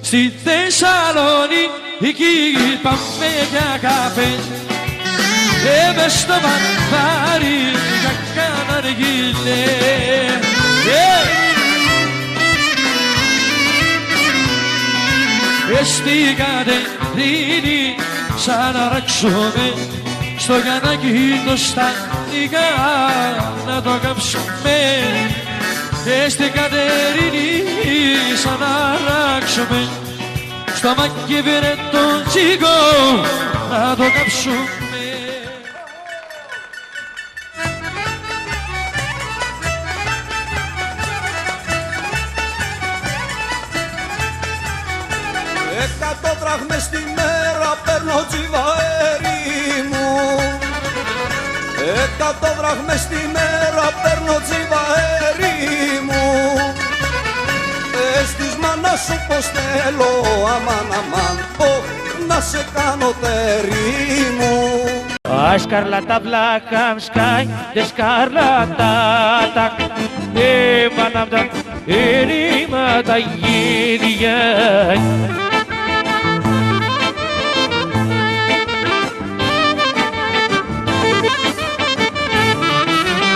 Στη Θεσσαλονίκη πάμε για καφέ μες στο βανθάρι για κάνα αργυλέ. Στην Κατερίνη σαν να ράξουμε στο Γιαννάκι το στάνικα να το κάψουμε. Στην Κατερίνη σαν να ράξουμε στο Μακεβιρέ τον τσίκο να το κάψουμε. Εκατό δραχμές τη μέρα παίρνω τσιβαέρι μου. 100 δραχμές τη μέρα παίρνω τσιβαέρι μου. Πες της μάνας σου πως θέλω αμάν αμάν να σε κάνω τέρι μου. A scarlata blanca sky, the scarlata tak, manamda erima ta yidiye.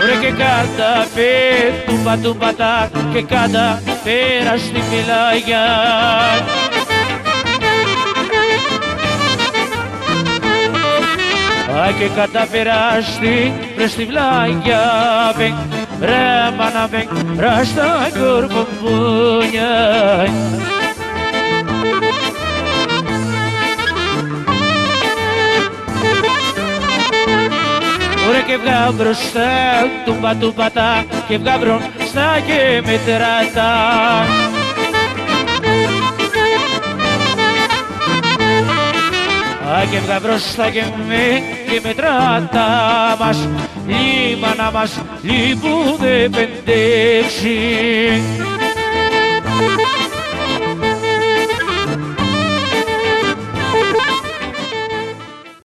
Ore che canta per tumba tumba tak, che canta per asti milaya. Και καταπεράστη πρες τη βλάγια βέν, ρε μάνα βέν, ρε στα κορκομπούνια. Ωραία και βγά μπροστά, τούμπα τούμπατα, και βγά μπροστά και μετράτα. Και βγα μπροστά και μετράτα μας, η μάνα μας λείπουνε 5-6.